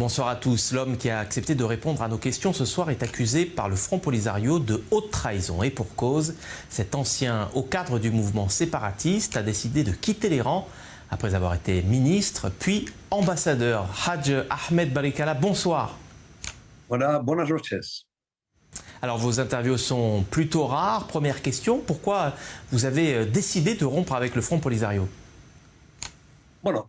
Bonsoir à tous. L'homme qui a accepté de répondre à nos questions ce soir est accusé par le Front Polisario de haute trahison. Et pour cause, cet ancien haut cadre du mouvement séparatiste a décidé de quitter les rangs après avoir été ministre, puis ambassadeur. Hadj Ahmed Barikalla, bonsoir. Voilà, buenas noches. Alors vos interviews sont plutôt rares. Première question, pourquoi vous avez décidé de rompre avec le Front Polisario? Bueno,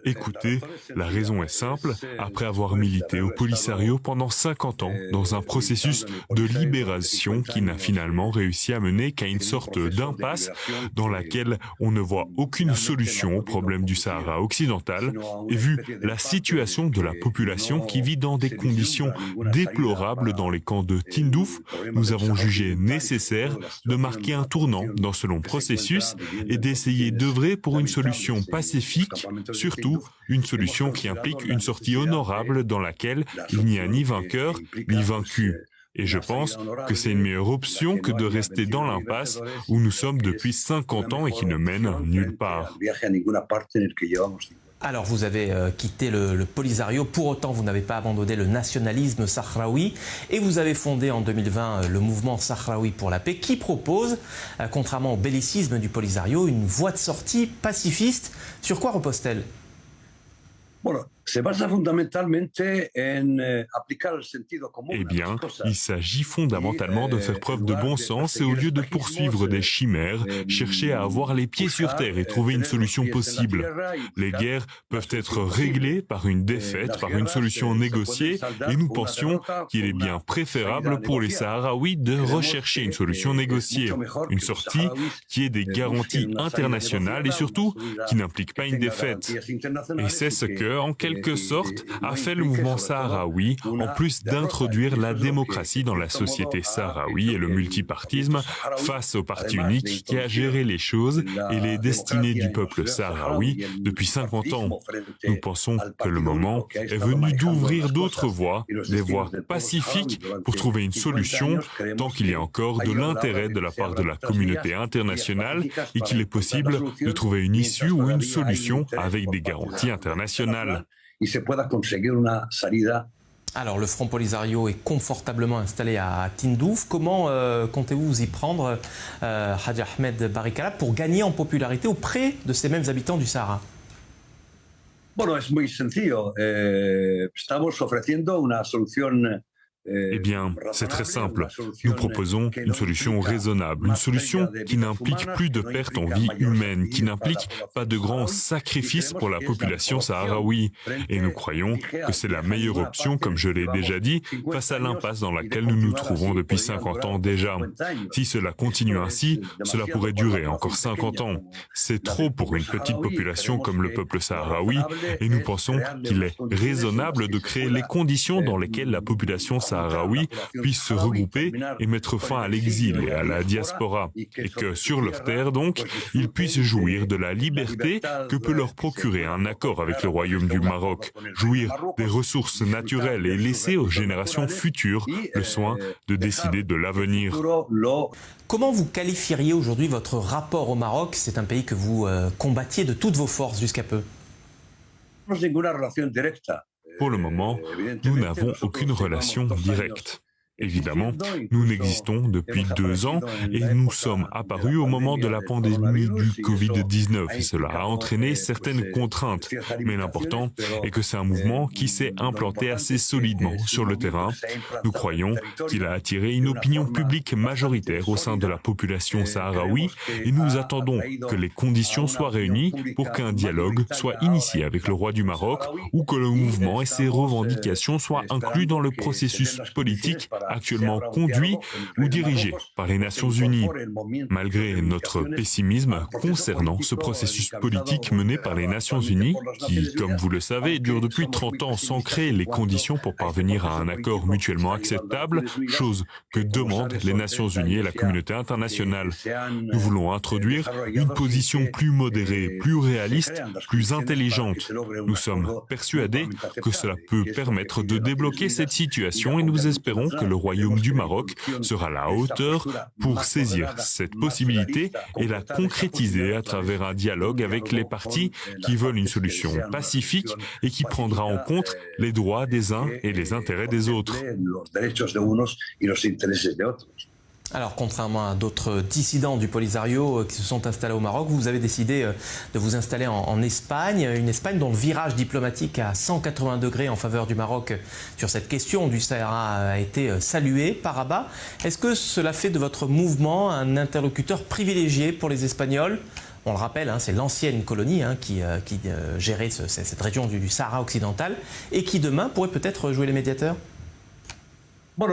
Écoutez, la raison est simple. Après avoir milité au Polisario pendant 50 ans dans un processus de libération qui n'a finalement réussi à mener qu'à une sorte d'impasse dans laquelle on ne voit aucune solution au problème du Sahara occidental, et vu la situation de la population qui vit dans des conditions déplorables dans les camps de Tindouf, nous avons jugé nécessaire de marquer un tournant dans ce long processus et d'essayer d'œuvrer pour une solution pacifique, surtout une solution qui implique une sortie honorable dans laquelle il n'y a ni vainqueur ni vaincu. Et je pense que c'est une meilleure option que de rester dans l'impasse où nous sommes depuis 50 ans et qui ne mène nulle part. Alors vous avez quitté le Polisario, pour autant vous n'avez pas abandonné le nationalisme sahraoui et vous avez fondé en 2020 le mouvement sahraoui pour la paix qui propose, contrairement au bellicisme du Polisario, une voie de sortie pacifiste. Sur quoi repose-t-elle? Eh bien, il s'agit fondamentalement de faire preuve de bon sens et au lieu de poursuivre des chimères, chercher à avoir les pieds sur terre et trouver une solution possible. Les guerres peuvent être réglées par une défaite, par une solution négociée, et nous pensions qu'il est bien préférable pour les Sahraouis de rechercher une solution négociée, une sortie qui ait des garanties internationales et surtout qui n'implique pas une défaite. Et c'est ce que, en quelque sorte, a fait le mouvement sahraoui, en plus d'introduire la démocratie dans la société sahraoui et le multipartisme face au parti unique qui a géré les choses et les destinées du peuple sahraoui depuis 50 ans. Nous pensons que le moment est venu d'ouvrir d'autres voies, des voies pacifiques pour trouver une solution tant qu'il y a encore de l'intérêt de la part de la communauté internationale et qu'il est possible de trouver une issue ou une solution avec des garanties internationales. Alors, le Front Polisario est confortablement installé à Tindouf. Comment comptez-vous vous y prendre, Hadj Ahmed Barikalla, pour gagner en popularité auprès de ces mêmes habitants du Sahara? Es muy sencillo. Estamos ofreciendo una solución. Eh bien, c'est très simple. Nous proposons une solution raisonnable, une solution qui n'implique plus de pertes en vie humaine, qui n'implique pas de grands sacrifices pour la population sahraoui. Et nous croyons que c'est la meilleure option, comme je l'ai déjà dit, face à l'impasse dans laquelle nous nous trouvons depuis 50 ans déjà. Si cela continue ainsi, cela pourrait durer encore 50 ans. C'est trop pour une petite population comme le peuple sahraoui, et nous pensons qu'il est raisonnable de créer les conditions dans lesquelles la population sahraoui puissent se regrouper et mettre fin à l'exil et à la diaspora, et que sur leur terre, donc, ils puissent jouir de la liberté que peut leur procurer un accord avec le Royaume du Maroc, jouir des ressources naturelles et laisser aux générations futures le soin de décider de l'avenir. Comment vous qualifieriez aujourd'hui votre rapport au Maroc? C'est un pays que vous combattiez de toutes vos forces jusqu'à peu. Pour le moment, nous n'avons aucune relation directe. Évidemment, nous n'existons depuis 2 ans et nous sommes apparus au moment de la pandémie du Covid-19 et cela a entraîné certaines contraintes. Mais l'important est que c'est un mouvement qui s'est implanté assez solidement sur le terrain. Nous croyons qu'il a attiré une opinion publique majoritaire au sein de la population sahraoui et nous attendons que les conditions soient réunies pour qu'un dialogue soit initié avec le roi du Maroc ou que le mouvement et ses revendications soient inclus dans le processus politique actuellement conduit ou dirigé par les Nations Unies. Malgré notre pessimisme concernant ce processus politique mené par les Nations Unies, qui, comme vous le savez, dure depuis 30 ans sans créer les conditions pour parvenir à un accord mutuellement acceptable, chose que demandent les Nations Unies et la communauté internationale. Nous voulons introduire une position plus modérée, plus réaliste, plus intelligente. Nous sommes persuadés que cela peut permettre de débloquer cette situation et nous espérons que le Royaume du Maroc sera à la hauteur pour saisir cette possibilité et la concrétiser à travers un dialogue avec les parties qui veulent une solution pacifique et qui prendra en compte les droits des uns et les intérêts des autres. Alors, contrairement à d'autres dissidents du Polisario qui se sont installés au Maroc, vous avez décidé de vous installer en Espagne, une Espagne dont le virage diplomatique à 180 degrés en faveur du Maroc sur cette question du Sahara a été salué par Rabat. Est-ce que cela fait de votre mouvement un interlocuteur privilégié pour les Espagnols ? On le rappelle, c'est l'ancienne colonie qui gérait cette région du Sahara occidental et qui demain pourrait peut-être jouer les médiateurs. Nous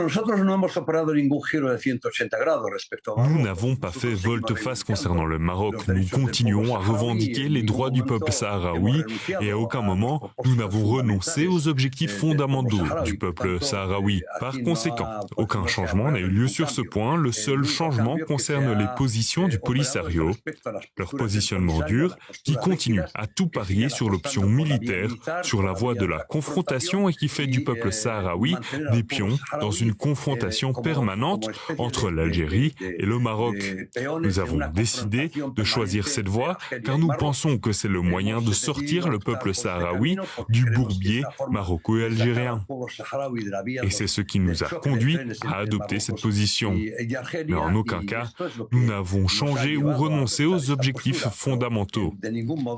n'avons pas fait volte-face concernant le Maroc. Nous continuons à revendiquer les droits du peuple sahraoui et à aucun moment nous n'avons renoncé aux objectifs fondamentaux du peuple sahraoui. Par conséquent, aucun changement n'a eu lieu sur ce point. Le seul changement concerne les positions du Polisario, leur positionnement dur qui continue à tout parier sur l'option militaire, sur la voie de la confrontation et qui fait du peuple sahraoui des pions dans une confrontation permanente entre l'Algérie et le Maroc. Nous avons décidé de choisir cette voie car nous pensons que c'est le moyen de sortir le peuple sahraoui du bourbier maroco-algérien. Et c'est ce qui nous a conduit à adopter cette position. Mais en aucun cas, nous n'avons changé ou renoncé aux objectifs fondamentaux.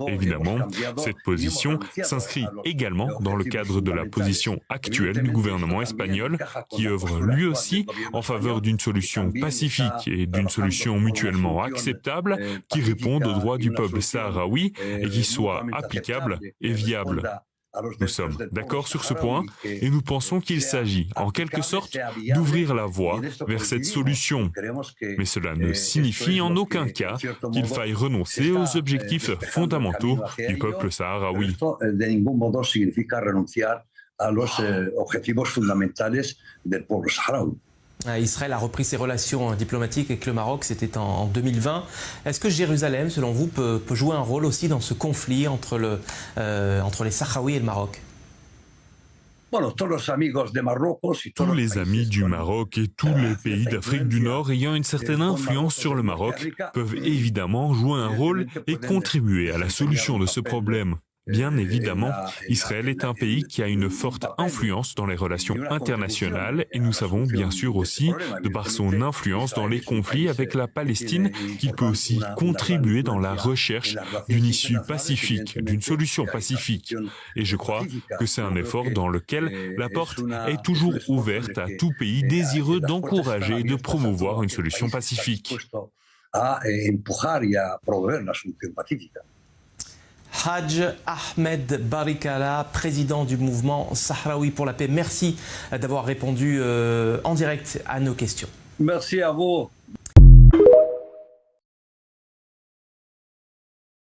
Évidemment, cette position s'inscrit également dans le cadre de la position actuelle du gouvernement espagnol qui œuvre lui aussi en faveur d'une solution pacifique et d'une solution mutuellement acceptable qui réponde aux droits du peuple sahraoui et qui soit applicable et viable. Nous sommes d'accord sur ce point et nous pensons qu'il s'agit, en quelque sorte, d'ouvrir la voie vers cette solution. Mais cela ne signifie en aucun cas qu'il faille renoncer aux objectifs fondamentaux du peuple sahraoui. Israël a repris ses relations diplomatiques avec le Maroc, c'était en 2020. Est-ce que Jérusalem, selon vous, peut jouer un rôle aussi dans ce conflit entre les Sahraouis et le Maroc ? Tous les amis du Maroc et tous les pays d'Afrique du Nord ayant une certaine influence sur le Maroc peuvent évidemment jouer un rôle et contribuer à la solution de ce problème. Bien évidemment, Israël est un pays qui a une forte influence dans les relations internationales et nous savons bien sûr aussi, de par son influence dans les conflits avec la Palestine, qu'il peut aussi contribuer dans la recherche d'une issue pacifique, d'une solution pacifique. Et je crois que c'est un effort dans lequel la porte est toujours ouverte à tout pays désireux d'encourager et de promouvoir une solution pacifique. Hadj Ahmed Barikalla, président du mouvement Sahraoui pour la paix. Merci d'avoir répondu en direct à nos questions. Merci à vous.